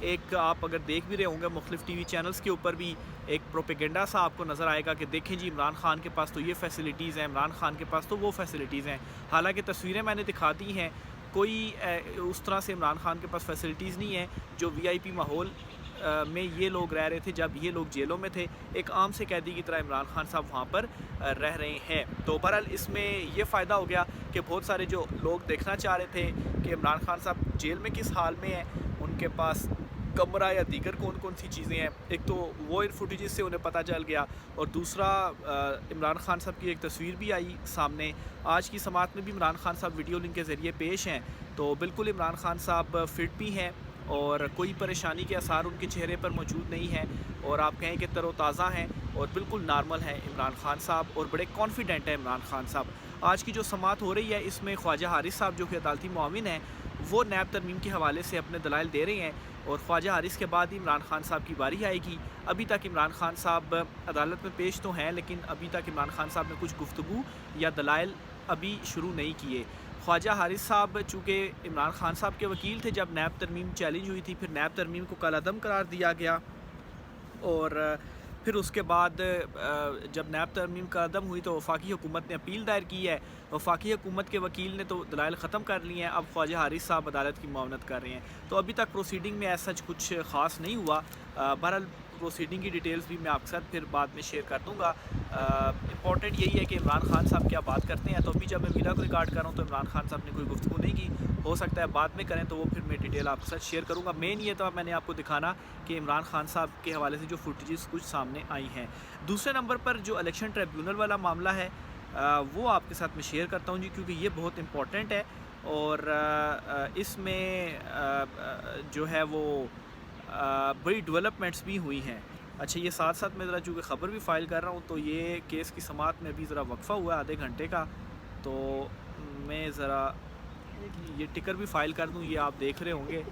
ایک آپ اگر دیکھ بھی رہے ہوں گے مختلف ٹی وی چینلز کے اوپر بھی ایک پروپیگنڈا سا آپ کو نظر آئے گا کہ دیکھیں جی عمران خان کے پاس تو یہ فیسلٹیز ہیں، عمران خان کے پاس تو وہ فیسلٹیز ہیں، حالانکہ تصویریں میں نے دکھا دی ہیں، کوئی اس طرح سے عمران خان کے پاس فیسلٹیز نہیں ہیں جو وی آئی پی ماحول میں یہ لوگ رہ رہے تھے جب یہ لوگ جیلوں میں تھے، ایک عام سے قیدی کی طرح عمران خان صاحب وہاں پر رہ رہے ہیں۔ تو بہرحال اس میں یہ فائدہ ہو گیا کہ بہت سارے جو لوگ دیکھنا چاہ رہے تھے کہ عمران خان صاحب جیل میں کس حال میں ہیں، ان کے پاس کمرہ یا دیگر کون کون سی چیزیں ہیں، ایک تو وہ فوٹیجز سے انہیں پتہ چل گیا، اور دوسرا عمران خان صاحب کی ایک تصویر بھی آئی سامنے۔ آج کی سماعت میں بھی عمران خان صاحب ویڈیو لنک کے ذریعے پیش ہیں، تو بالکل عمران خان صاحب فٹ بھی ہیں اور کوئی پریشانی کے آثار ان کے چہرے پر موجود نہیں ہیں، اور آپ کہیں کہ تر و تازہ ہیں اور بالکل نارمل ہیں عمران خان صاحب، اور بڑے کانفیڈنٹ ہیں عمران خان صاحب۔ آج کی جو سماعت ہو رہی ہے اس میں خواجہ حارث صاحب جو کہ عدالتی معاون ہیں وہ نیب ترمیم کے حوالے سے اپنے دلائل دے رہے ہیں، اور خواجہ حارث کے بعد ہی عمران خان صاحب کی باری آئے گی۔ ابھی تک عمران خان صاحب عدالت میں پیش تو ہیں، لیکن ابھی تک عمران خان صاحب نے کچھ گفتگو یا دلائل ابھی شروع نہیں کیے۔ خواجہ حارث صاحب چونکہ عمران خان صاحب کے وکیل تھے جب نیب ترمیم چیلنج ہوئی تھی، پھر نیب ترمیم کو کالعدم قرار دیا گیا، اور پھر اس کے بعد جب نیب ترمیم کا عدم ہوئی تو وفاقی حکومت نے اپیل دائر کی ہے، وفاقی حکومت کے وکیل نے تو دلائل ختم کر لی ہیں، اب خواجہ حارث صاحب عدالت کی معاونت کر رہے ہیں، تو ابھی تک پروسیڈنگ میں ایسا کچھ خاص نہیں ہوا۔ بہرحال پروسیڈنگ کی ڈیٹیلز بھی میں آپ کے ساتھ پھر بعد میں شیئر کر دوں گا۔ امپورٹنٹ یہی ہے کہ عمران خان صاحب کیا بات کرتے ہیں، تو ابھی جب میں ویڈیو کو ریکارڈ کر رہا ہوں تو عمران خان صاحب نے کوئی گفتگو نہیں کی، ہو سکتا ہے بعد میں کریں تو وہ پھر میں ڈیٹیل آپ کے ساتھ شیئر کروں گا۔ مین یہ تھا میں نے آپ کو دکھانا کہ عمران خان صاحب کے حوالے سے جو فوٹیجز کچھ سامنے آئی ہیں۔ دوسرے نمبر پر جو الیکشن ٹریبیونل والا معاملہ ہے وہ آپ کے ساتھ میں شیئر کرتا ہوں جی، کیونکہ یہ بہت امپورٹنٹ ہے، اور اس میں جو ہے وہ بڑی ڈیولپمنٹس بھی ہوئی ہیں۔ اچھا یہ ساتھ ساتھ میں ذرا چونکہ خبر بھی فائل کر رہا ہوں تو یہ کیس کی سماعت میں ابھی ذرا وقفہ ہوا ہے آدھے گھنٹے کا، تو میں ذرا یہ ٹکر بھی فائل کر دوں۔ یہ آپ دیکھ رہے ہوں گے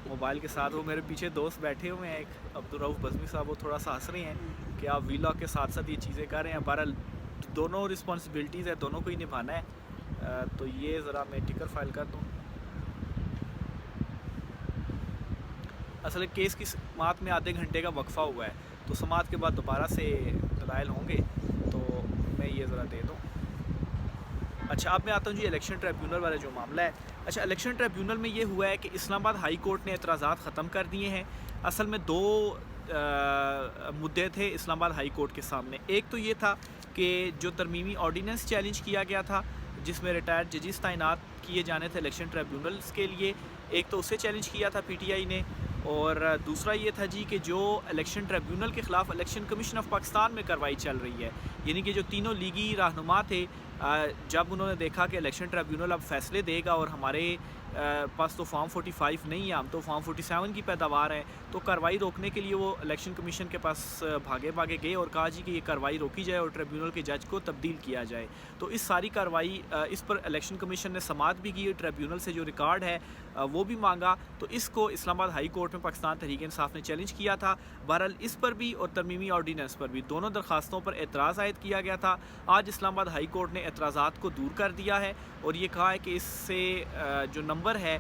موبائل کے ساتھ، وہ میرے پیچھے دوست بیٹھے ہوئے ہیں، ایک عبدالرؤف بزمی صاحب، وہ تھوڑا سا ہنس رہے ہیں کہ آپ ویلاگ کے ساتھ ساتھ یہ چیزیں کر رہے ہیں۔ بہرحال دونوں رسپانسبلٹیز ہے، دونوں کو ہی نبھانا ہے، تو یہ ذرا میں ٹکر فائل کر دوں۔ اصل کیس کی سماعت میں آدھے گھنٹے کا وقفہ ہوا ہے، تو سماعت کے بعد دوبارہ سے دلائل ہوں گے، تو میں یہ ذرا دے دوں۔ اچھا اب میں آتا ہوں جی الیکشن ٹریبیونل والا جو معاملہ ہے۔ اچھا الیکشن ٹریبیونل میں یہ ہوا ہے کہ اسلام آباد ہائی کورٹ نے اعتراضات ختم کر دیے ہیں۔ اصل میں دو مدعے تھے اسلام آباد ہائی کورٹ کے سامنے، ایک تو یہ تھا کہ جو ترمیمی آرڈیننس چیلنج کیا گیا تھا جس میں ریٹائرڈ ججز تعینات کیے جانے تھے الیکشن ٹریبیونلز کے لیے، ایک تو اسے چیلنج کیا تھا پی ٹی آئی نے، اور دوسرا یہ تھا جی کہ جو الیکشن ٹریبیونل کے خلاف الیکشن کمیشن آف پاکستان میں کارروائی چل رہی ہے، یعنی کہ جو تینوں لیگی رہنما تھے، جب انہوں نے دیکھا کہ الیکشن ٹریبیونل اب فیصلے دے گا اور ہمارے پاس تو فارم 45 نہیں ہے، ہم تو فارم 47 کی پیداوار ہیں، تو کارروائی روکنے کے لیے وہ الیکشن کمیشن کے پاس بھاگے گئے اور کہا جی کہ یہ کارروائی روکی جائے اور ٹریبیونل کے جج کو تبدیل کیا جائے۔ تو اس ساری کارروائی اس پر الیکشن کمیشن نے سماعت بھی کی، ٹریبیونل سے جو ریکارڈ ہے وہ بھی مانگا، تو اس کو اسلام آباد ہائی کورٹ میں پاکستان تحریک انصاف نے چیلنج کیا تھا۔ بہرحال اس پر بھی اور ترمیمی آرڈیننس پر بھی دونوں درخواستوں پر اعتراض عائد کیا گیا تھا۔ آج اسلام آباد ہائی کورٹ نے اعتراضات کو دور کر دیا ہے اور یہ کہا ہے کہ اس سے جو نمبر ہے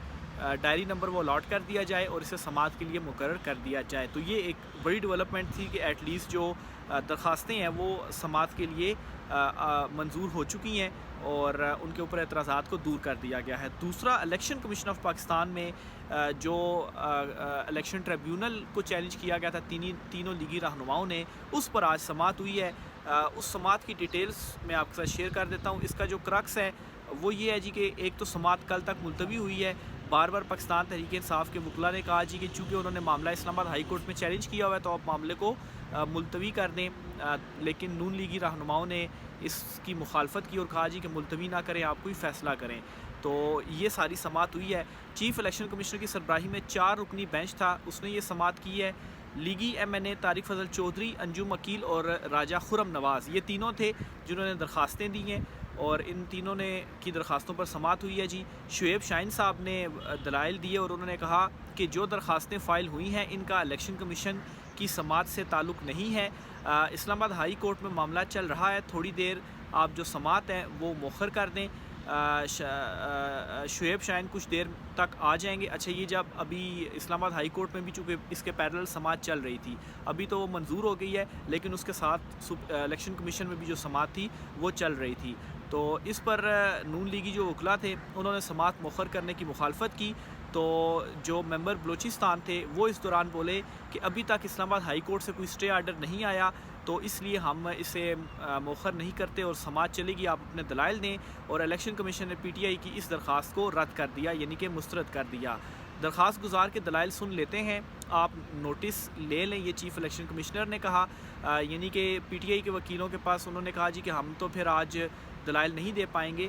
ڈائری نمبر وہ الاٹ کر دیا جائے اور اسے سماعت کے لیے مقرر کر دیا جائے۔ تو یہ ایک بڑی ڈیولپمنٹ تھی کہ ایٹ لیسٹ جو درخواستیں ہیں وہ سماعت کے لیے منظور ہو چکی ہیں اور ان کے اوپر اعتراضات کو دور کر دیا گیا ہے۔ دوسرا الیکشن کمیشن آف پاکستان میں جو الیکشن ٹریبیونل کو چیلنج کیا گیا تھا تینوں لیگی رہنماؤں نے، اس پر آج سماعت ہوئی ہے۔ اس سماعت کی ڈیٹیلز میں آپ کے ساتھ شیئر کر دیتا ہوں۔ اس کا جو کرکس ہے وہ یہ ہے جی کہ ایک تو سماعت کل تک ملتوی ہوئی ہے، بار بار پاکستان تحریک انصاف کے وکلاء نے کہا جی کہ چونکہ انہوں نے معاملہ اسلام آباد ہائی کورٹ میں چیلنج کیا ہوا ہے تو آپ معاملے کو ملتوی کر دیں، لیکن نون لیگی رہنماؤں نے اس کی مخالفت کی اور کہا جی کہ ملتوی نہ کریں، آپ کوئی فیصلہ کریں۔ تو یہ ساری سماعت ہوئی ہے۔ چیف الیکشن کمشنر کی سربراہی میں 4 رکنی بینچ تھا، اس نے یہ سماعت کی ہے۔ لیگی ایم این اے طارق فضل چودھری، انجم عقیل اور راجہ خرم نواز، یہ تینوں تھے جنہوں نے درخواستیں دی ہیں اور ان تینوں نے کی درخواستوں پر سماعت ہوئی ہے جی۔ شعیب شاہین صاحب نے دلائل دیے اور انہوں نے کہا کہ جو درخواستیں فائل ہوئی ہیں ان کا الیکشن کمیشن کی سماعت سے تعلق نہیں ہے۔ اسلام آباد ہائی کورٹ میں معاملہ چل رہا ہے، تھوڑی دیر آپ جو سماعت ہیں وہ مؤخر کر دیں۔ شعیب شاہین کچھ دیر تک آ جائیں گے. اچھا یہ جب ابھی اسلام آباد ہائی کورٹ میں بھی چونکہ اس کے پیرل سماعت چل رہی تھی, ابھی تو وہ منظور ہو گئی ہے لیکن اس کے ساتھ الیکشن کمیشن میں بھی جو سماعت تھی وہ چل رہی تھی. تو اس پر نون لیگی جو وکلا تھے انہوں نے سماعت مؤخر کرنے کی مخالفت کی. تو جو ممبر بلوچستان تھے وہ اس دوران بولے کہ ابھی تک اسلام آباد ہائی کورٹ سے کوئی اسٹے آرڈر نہیں آیا, تو اس لیے ہم اسے مؤخر نہیں کرتے اور سماعت چلے گی, آپ اپنے دلائل دیں. اور الیکشن کمیشن نے پی ٹی آئی کی اس درخواست کو رد کر دیا, یعنی کہ مسترد کر دیا. درخواست گزار کے دلائل سن لیتے ہیں, آپ نوٹس لے لیں, یہ چیف الیکشن کمشنر نے کہا. یعنی کہ پی ٹی آئی کے وکیلوں کے پاس انہوں نے کہا جی کہ ہم تو پھر آج دلائل نہیں دے پائیں گے,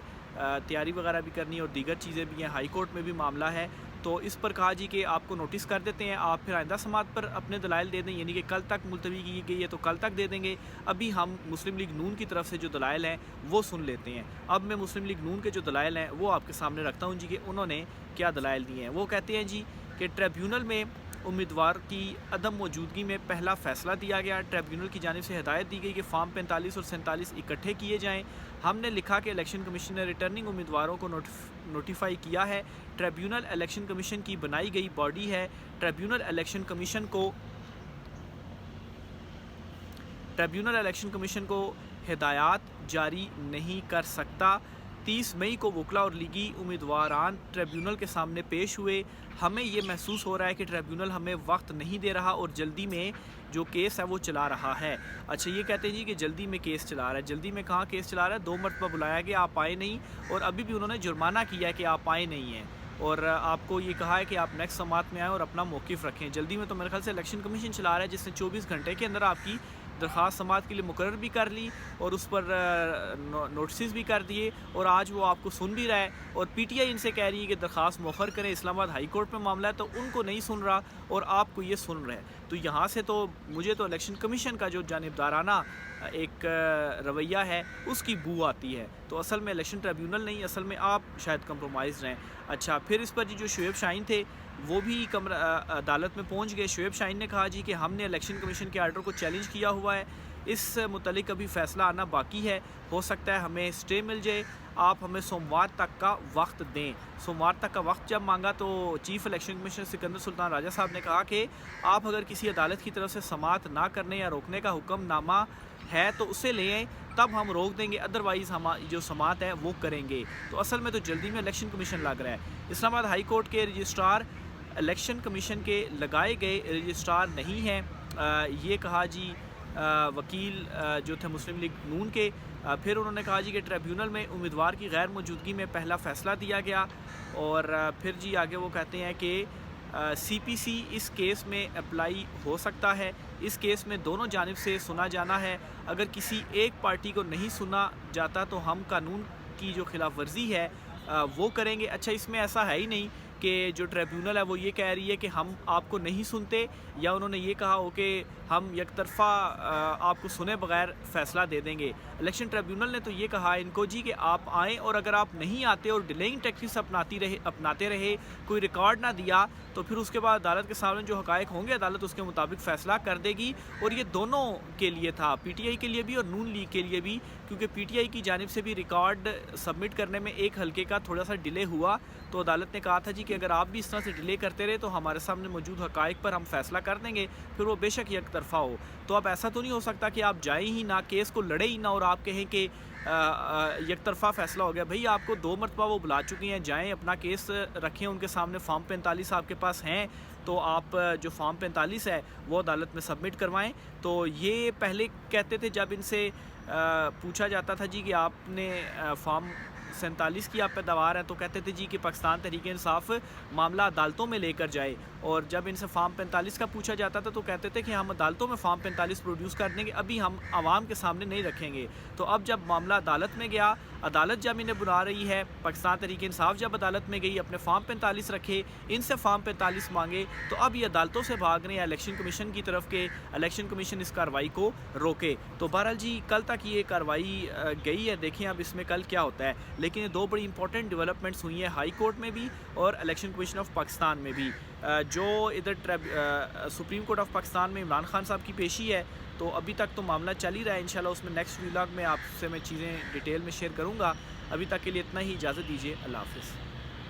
تیاری وغیرہ بھی کرنی ہے اور دیگر چیزیں بھی ہیں, ہائی کورٹ میں بھی معاملہ ہے. تو اس پر کہا جی کہ آپ کو نوٹس کر دیتے ہیں, آپ پھر آئندہ سماعت پر اپنے دلائل دے دیں, یعنی کہ کل تک ملتوی کی گئی ہے تو کل تک دے دیں گے. ابھی ہم مسلم لیگ نون کی طرف سے جو دلائل ہیں وہ سن لیتے ہیں. اب میں مسلم لیگ نون کے جو دلائل ہیں وہ آپ کے سامنے رکھتا ہوں جی کہ انہوں نے کیا دلائل دیے ہیں. وہ کہتے ہیں جی کہ ٹریبیونل میں امیدوار کی عدم موجودگی میں پہلا فیصلہ دیا گیا. ٹریبیونل کی جانب سے ہدایت دی گئی کہ فارم 45 اور 47 اکٹھے کیے جائیں. ہم نے لکھا کہ الیکشن کمیشن نے ریٹرننگ امیدواروں کو نوٹیفائی کیا ہے. ٹریبیونل الیکشن کمیشن کی بنائی گئی باڈی ہے. ٹریبیونل الیکشن کمیشن کو ہدایات جاری نہیں کر سکتا. 30 مئی کو وکلا اور لیگی امیدواران ٹریبیونل کے سامنے پیش ہوئے. ہمیں یہ محسوس ہو رہا ہے کہ ٹریبیونل ہمیں وقت نہیں دے رہا اور جلدی میں جو کیس ہے وہ چلا رہا ہے. اچھا یہ کہتے ہیں جی کہ جلدی میں کیس چلا رہا ہے. جلدی میں کہاں کیس چلا رہا ہے؟ 2 مرتبہ بلایا گیا, آپ آئے نہیں, اور ابھی بھی انہوں نے جرمانہ کیا ہے کہ آپ آئے نہیں ہیں, اور آپ کو یہ کہا ہے کہ آپ نیکسٹ سماعت میں آئیں اور اپنا موقف رکھیں. جلدی میں تو میرے خیال سے الیکشن کمیشن چلا رہا ہے جس نے 24 گھنٹے کے اندر آپ کی درخواست سماعت کے لیے مقرر بھی کر لی اور اس پر نوٹسز بھی کر دیے, اور آج وہ آپ کو سن بھی رہا ہے. اور پی ٹی آئی ان سے کہہ رہی ہے کہ درخواست مؤخر کریں, اسلام آباد ہائی کورٹ میں معاملہ ہے, تو ان کو نہیں سن رہا اور آپ کو یہ سن رہا ہے. تو یہاں سے تو مجھے تو الیکشن کمیشن کا جو جانبدارانہ ایک رویہ ہے اس کی بو آتی ہے. تو اصل میں الیکشن ٹریبیونل نہیں, اصل میں آپ شاید کمپرومائز رہیں. اچھا پھر اس پر جی جو شعیب شاہین تھے وہ بھی عدالت میں پہنچ گئے. شعیب شاہین نے کہا جی کہ ہم نے الیکشن کمیشن کے آرڈر کو چیلنج کیا ہوا ہے, اس متعلق ابھی فیصلہ آنا باقی ہے, ہو سکتا ہے ہمیں اسٹے مل جائے, آپ ہمیں سوموار تک کا وقت دیں. سوموار تک کا وقت جب مانگا تو چیف الیکشن کمیشنر سکندر سلطان راجہ صاحب نے کہا کہ آپ اگر کسی عدالت کی طرف سے سماعت نہ کرنے یا روکنے کا حکم نامہ ہے تو اسے لے آئیں, تب ہم روک دیں گے, ادروائز ہم جو سماعت ہے وہ کریں گے. تو اصل میں تو جلدی میں الیکشن کمیشن لگ رہا ہے. اسلام آباد ہائی کورٹ کے رجسٹرار الیکشن کمیشن کے لگائے گئے رجسٹرار نہیں ہیں, یہ کہا جی وکیل جو تھے مسلم لیگ نون کے. پھر انہوں نے کہا جی کہ ٹریبیونل میں امیدوار کی غیر موجودگی میں پہلا فیصلہ دیا گیا. اور پھر جی آگے وہ کہتے ہیں کہ سی پی سی اس کیس میں اپلائی ہو سکتا ہے. اس کیس میں دونوں جانب سے سنا جانا ہے. اگر کسی ایک پارٹی کو نہیں سنا جاتا تو ہم قانون کی جو خلاف ورزی ہے وہ کریں گے. اچھا اس میں ایسا ہے ہی نہیں کہ جو ٹریبیونل ہے وہ یہ کہہ رہی ہے کہ ہم آپ کو نہیں سنتے, یا انہوں نے یہ کہا ہو کہ ہم یک طرفہ آپ کو سنے بغیر فیصلہ دے دیں گے. الیکشن ٹریبیونل نے تو یہ کہا ان کو جی کہ آپ آئیں, اور اگر آپ نہیں آتے اور ڈیلیئنگ ٹیکٹکس اپناتے رہے, کوئی ریکارڈ نہ دیا, تو پھر اس کے بعد عدالت کے سامنے جو حقائق ہوں گے عدالت اس کے مطابق فیصلہ کر دے گی. اور یہ دونوں کے لیے تھا, پی ٹی آئی کے لیے بھی اور نون لیگ کے لیے بھی, کیونکہ پی ٹی آئی کی جانب سے بھی ریکارڈ سبمٹ کرنے میں ایک حلقے کا تھوڑا سا ڈیلے ہوا, تو عدالت نے کہا تھا جی کہ اگر آپ بھی اس طرح سے ڈیلے کرتے رہے تو ہمارے سامنے موجود حقائق پر ہم فیصلہ کر دیں گے, پھر وہ بے شک یک طرفہ ہو. تو اب ایسا تو نہیں ہو سکتا کہ آپ جائیں ہی نہ, کیس کو لڑے ہی نہ, اور آپ کہیں کہ یک طرفہ فیصلہ ہو گیا. بھئی آپ کو 2 مرتبہ وہ بلا چکی ہیں, جائیں اپنا کیس رکھیں ان کے سامنے. فارم 45 آپ کے پاس ہیں تو آپ جو فارم 45 ہے وہ عدالت میں سبمٹ کروائیں. تو یہ پہلے کہتے تھے جب ان سے پوچھا جاتا تھا جی کہ آپ نے فارم 47 کی آپ پیداوار ہیں, تو کہتے تھے جی کہ پاکستان تحریک انصاف معاملہ عدالتوں میں لے کر جائے. اور جب ان سے فارم 45 کا پوچھا جاتا تھا تو کہتے تھے کہ ہم عدالتوں میں فارم 45 پروڈیوس کر دیں گے, ابھی ہم عوام کے سامنے نہیں رکھیں گے. تو اب جب معاملہ عدالت میں گیا, عدالت جب انہیں بلا رہی ہے, پاکستان تحریک انصاف جب عدالت میں گئی, اپنے فارم 45 رکھے, ان سے فارم 45 مانگے, تو اب یہ عدالتوں سے بھاگ رہے ہیں الیکشن کمیشن کی طرف کہ الیکشن کمیشن اس کارروائی کو روکے. تو بہرحال جی کل تک یہ کارروائی گئی ہے, دیکھیں اب اس میں کل کیا ہوتا ہے. لیکن یہ 2 بڑی امپورٹنٹ ڈیولپمنٹس ہوئی ہیں ہائی کورٹ میں بھی اور الیکشن کمیشن آف پاکستان میں بھی. جو ادھر سپریم کورٹ آف پاکستان میں عمران خان صاحب کی پیشی ہے, تو ابھی تک تو معاملہ چل ہی رہا ہے. انشاءاللہ اس میں نیکسٹ ولاگ میں آپ سے میں چیزیں ڈیٹیل میں شیئر کروں گا. ابھی تک کے لیے اتنا ہی، اجازت دیجیے، اللہ حافظ.